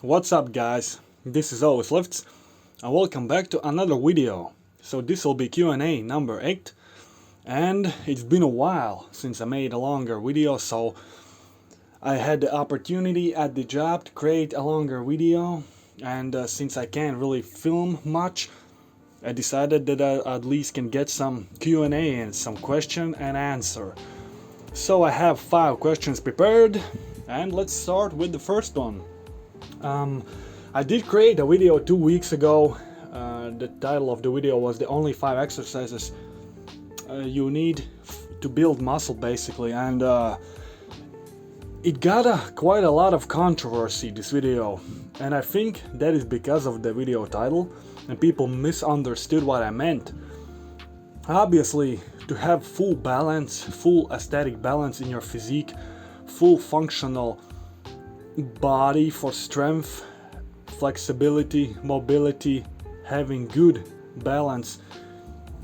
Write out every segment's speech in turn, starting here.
What's up guys, this is ElvisLifts and welcome back to another video. So this will be Q&A number 8 and it's been a while since I made a longer video, so I had the opportunity at the job to create a longer video, and since I can't really film much, I decided that I at least can get some Q&A and some question and answer. So I have 5 questions prepared and let's start with the first one. I did create a video 2 weeks ago. The title of the video was the only 5 exercises you need to build muscle, basically, and it got quite a lot of controversy, this video, and I think that is because of the video title and people misunderstood what I meant. Obviously, to have full balance, full aesthetic balance in your physique, full functional body for strength, flexibility, mobility, having good balance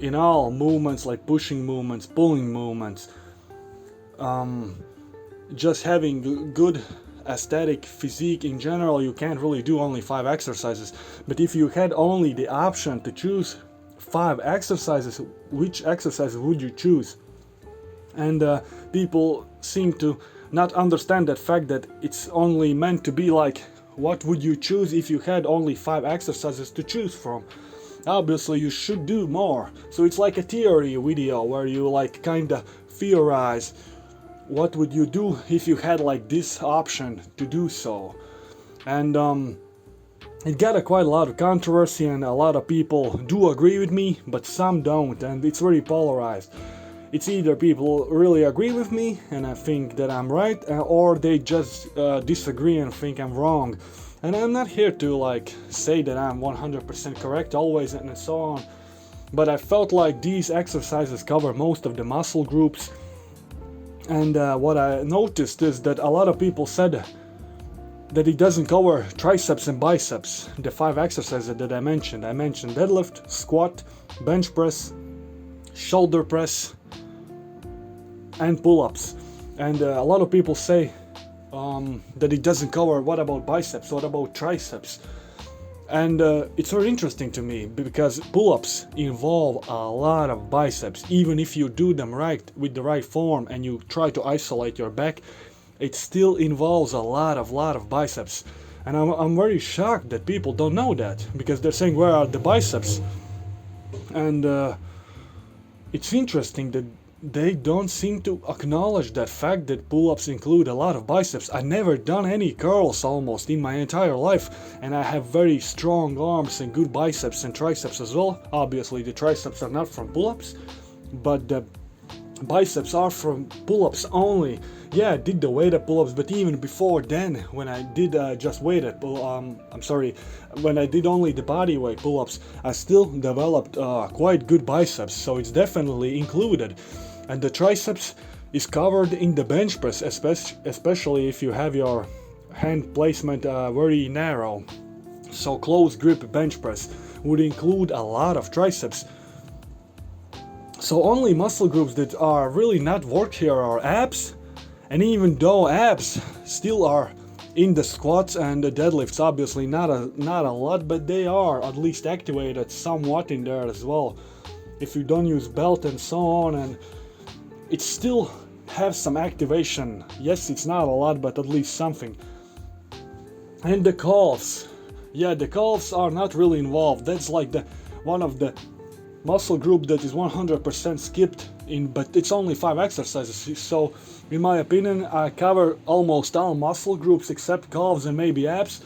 in all movements like pushing movements, pulling movements, just having good aesthetic physique in general, you can't really do only 5 exercises. But if you had only the option to choose 5 exercises, which exercise would you choose? And people seem to not understand that fact, that it's only meant to be like, what would you choose if you had only 5 exercises to choose from? Obviously you should do more. So it's like a theory video where you like kinda theorize what would you do if you had like this option to do so. And it got quite a lot of controversy, and a lot of people do agree with me, but some don't, and it's very polarized. It's either people really agree with me and I think that I'm right, or they just disagree and think I'm wrong. And I'm not here to like say that I'm 100% correct always and so on, but I felt like these exercises cover most of the muscle groups. And what I noticed is that a lot of people said that it doesn't cover triceps and biceps, the 5 exercises that I mentioned. I mentioned deadlift, squat, bench press, shoulder press, and pull-ups. And a lot of people say that it doesn't cover what about biceps, what about triceps. And it's very interesting to me because pull-ups involve a lot of biceps. Even if you do them right, with the right form, and you try to isolate your back, it still involves a lot of biceps. And I'm very shocked that people don't know that, because they're saying, where are the biceps? And it's interesting that they don't seem to acknowledge that fact that pull-ups include a lot of biceps. I never done any curls almost in my entire life, and I have very strong arms and good biceps and triceps as well. Obviously the triceps are not from pull-ups, but the biceps are from pull-ups only. Yeah, I did the weighted pull-ups, but even before then, when I did just weighted when I did only the body weight pull-ups, I still developed quite good biceps, so it's definitely included. And the triceps is covered in the bench press, especially if you have your hand placement very narrow. So close grip bench press would include a lot of triceps. So only muscle groups that are really not worked here are abs, and even though abs still are in the squats and the deadlifts, obviously not a lot, but they are at least activated somewhat in there as well. If you don't use belt and so on, and it still has some activation. Yes, it's not a lot, but at least something. And the calves, yeah, the calves are not really involved. That's like the one of the muscle group that is 100% skipped in, but it's only 5 exercises. So in my opinion, I cover almost all muscle groups except calves and maybe abs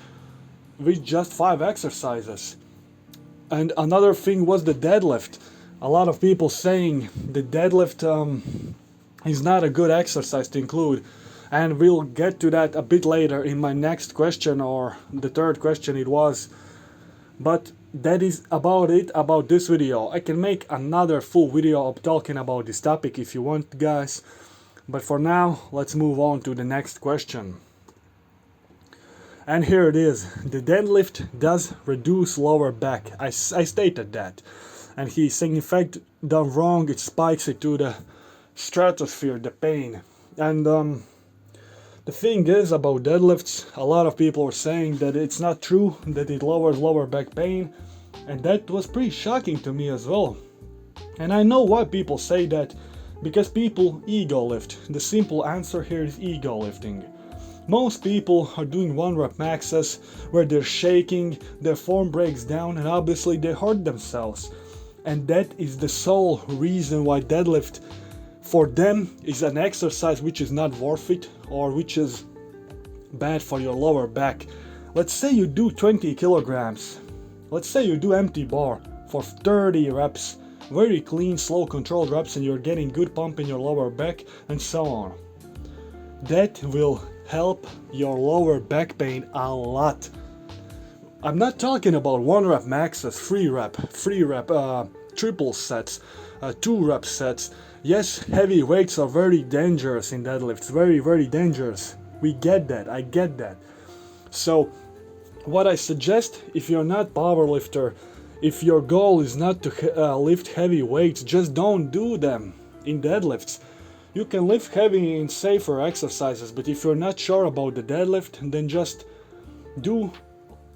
with just 5 exercises. And another thing was the deadlift. A lot of people saying the deadlift is not a good exercise to include, and we'll get to that a bit later in my next question, or the third question it was. But that is about it about this video. I can make another full video of talking about this topic if you want, guys, but for now let's move on to the next question. And here it is. The deadlift does reduce lower back. I stated that, and he's saying in fact done wrong, it spikes it to the stratosphere, the pain. And The thing is about deadlifts, a lot of people are saying that it's not true, that it lowers lower back pain, and that was pretty shocking to me as well. And I know why people say that, because people ego lift. The simple answer here is ego lifting. Most people are doing 1 rep maxes where they're shaking, their form breaks down, and obviously they hurt themselves. And that is the sole reason why deadlift for them is an exercise which is not worth it, or which is bad for your lower back. Let's say you do 20 kilograms. Let's say you do empty bar for 30 reps. Very clean, slow, controlled reps, and you're getting good pump in your lower back and so on. That will help your lower back pain a lot. I'm not talking about 1 rep maxes, 3 rep, triple sets, 2 rep sets. Yes, heavy weights are very dangerous in deadlifts, very, very dangerous. We get that, I get that. So, what I suggest, if you're not powerlifter, if your goal is not to lift heavy weights, just don't do them in deadlifts. You can lift heavy in safer exercises, but if you're not sure about the deadlift, then just do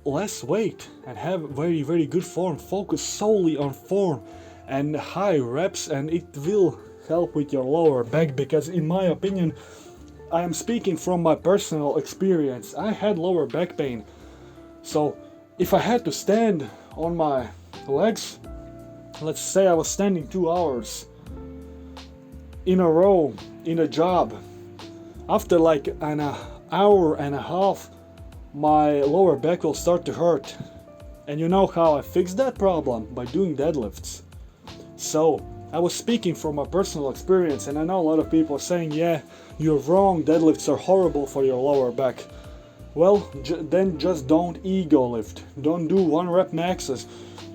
less weight and have very, very good form. Focus solely on form and high reps, and it will help with your lower back, because in my opinion, I am speaking from my personal experience. I had lower back pain. So if I had to stand on my legs, let's say I was standing 2 hours in a row in a job, after like an hour and a half my lower back will start to hurt. And you know how I fixed that problem? By doing deadlifts. So I was speaking from my personal experience, and I know a lot of people are saying, yeah, you're wrong, deadlifts are horrible for your lower back. Well, then just don't ego lift. Don't do 1 rep maxes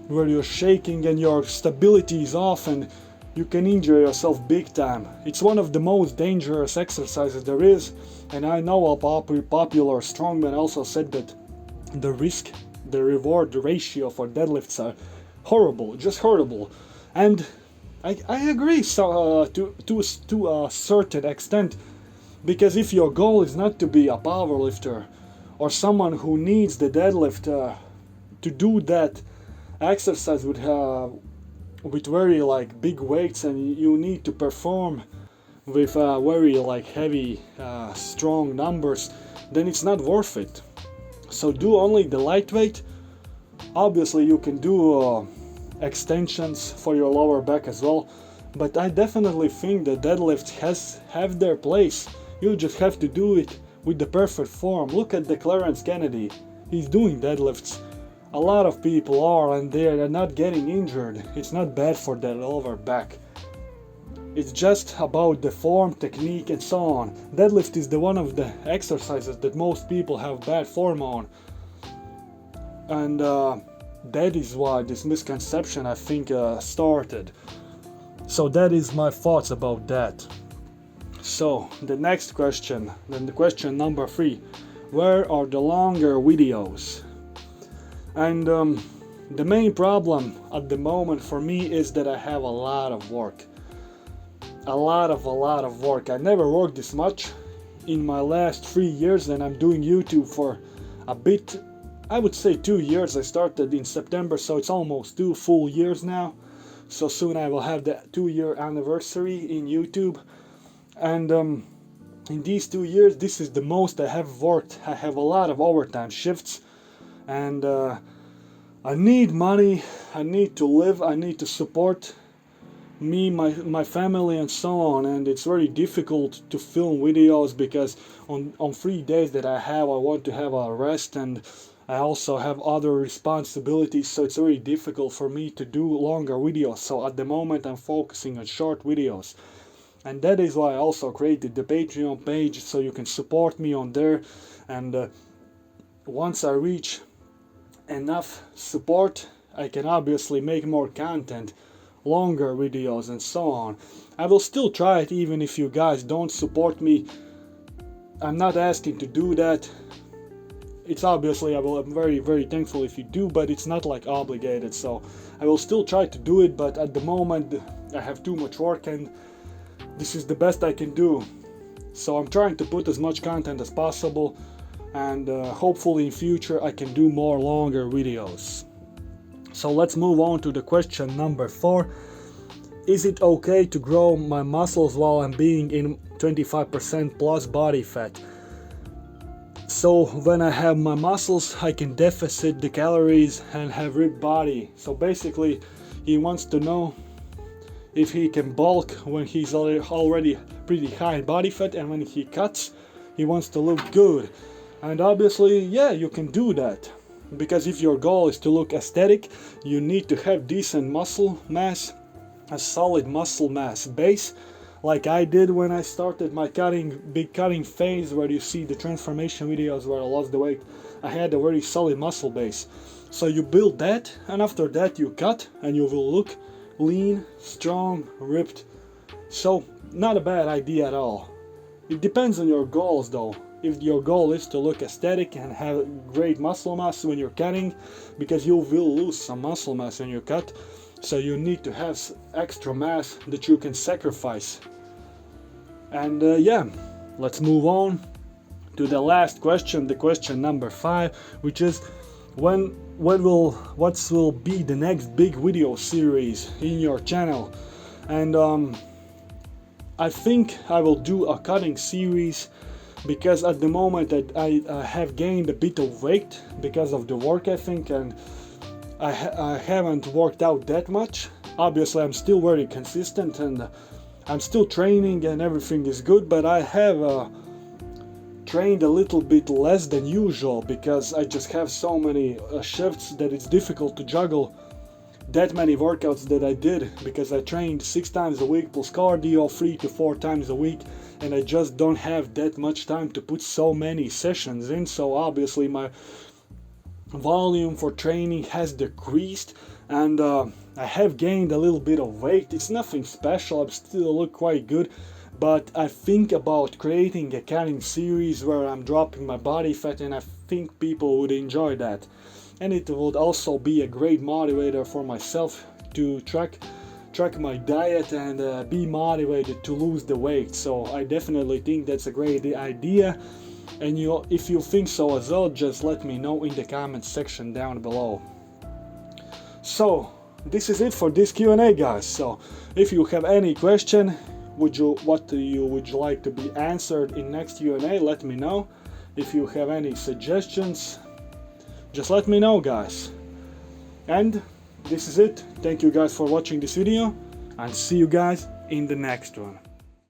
where you're shaking and your stability is off and you can injure yourself big time. It's one of the most dangerous exercises there is, and I know a popular strongman also said that the risk, the reward ratio for deadlifts are horrible, just horrible. And I agree to a certain extent, because if your goal is not to be a powerlifter or someone who needs the deadlift to do that exercise with very like big weights, and you need to perform with very like heavy strong numbers, then it's not worth it. So do only the lightweight. Obviously you can do extensions for your lower back as well, but I definitely think that deadlifts have their place. You just have to do it with the perfect form. Look at the Clarence Kennedy, he's doing deadlifts. A lot of people are, and they're not getting injured. It's not bad for their lower back. It's just about the form, technique, and so on. Deadlift is one of the exercises that most people have bad form on. And that is why this misconception, I think, started. So that is my thoughts about that. So the next question, then the question number 3. Where are the longer videos? And the main problem at the moment for me is that I have a lot of work. A lot of work. I never worked this much in my last 3 years, and I'm doing YouTube for a bit. I would say 2 years. I started in September, so it's almost 2 full years now. So soon I will have the 2-year anniversary in YouTube. And in these 2 years, this is the most I have worked. I have a lot of overtime shifts. And I need money, I need to live, I need to support me, my family, and so on. And it's very difficult to film videos because on 3 days that I want to have a rest, and I also have other responsibilities, so it's very difficult for me to do longer videos. So at the moment I'm focusing on short videos. And that is why I also created the Patreon page, so you can support me on there. And once I reach enough support, I can obviously make more content, longer videos, and so on. I will still try it even if you guys don't support me. I'm not asking to do that. It's obviously, I'm very, very thankful if you do, but it's not like obligated. So I will still try to do it, but at the moment I have too much work, and this is the best I can do. So I'm trying to put as much content as possible, and hopefully in future I can do more longer videos. So let's move on to the question number 4. Is it okay to grow my muscles while I'm being in 25% plus body fat? So when I have my muscles, I can deficit the calories and have ripped body. So basically he wants to know if he can bulk when he's already pretty high in body fat, and when he cuts, he wants to look good. And obviously, yeah, you can do that. Because if your goal is to look aesthetic, you need to have decent muscle mass, a solid muscle mass base, like I did when I started my big cutting phase, where you see the transformation videos where I lost the weight. I had a very solid muscle base. So you build that, and after that you cut, and you will look lean, strong, ripped. So not a bad idea at all. It depends on your goals though. If your goal is to look aesthetic and have great muscle mass when you're cutting, because you will lose some muscle mass when you cut, so you need to have extra mass that you can sacrifice. And yeah, let's move on to the last question, the question number 5, which is what will be the next big video series in your channel? And I think I will do a cutting series, because at the moment I have gained a bit of weight because of the work, I think, and I haven't worked out that much. Obviously I'm still very consistent and I'm still training and everything is good, but I have trained a little bit less than usual, because I just have so many shifts that it's difficult to juggle that many workouts that I did, because I trained 6 times a week plus cardio 3 to 4 times a week, and I just don't have that much time to put so many sessions in. So obviously my volume for training has decreased, and I have gained a little bit of weight. It's nothing special, I still look quite good, but I think about creating a cutting series where I'm dropping my body fat, and I think people would enjoy that. And it would also be a great motivator for myself to track my diet and be motivated to lose the weight. So I definitely think that's a great idea. And if you think so as well, just let me know in the comments section down below. So this is it for this Q&A, guys. So if you have any question, would you like to be answered in next Q&A, let me know. If you have any suggestions, just let me know, guys. And this is it. Thank you guys for watching this video, and see you guys in the next one.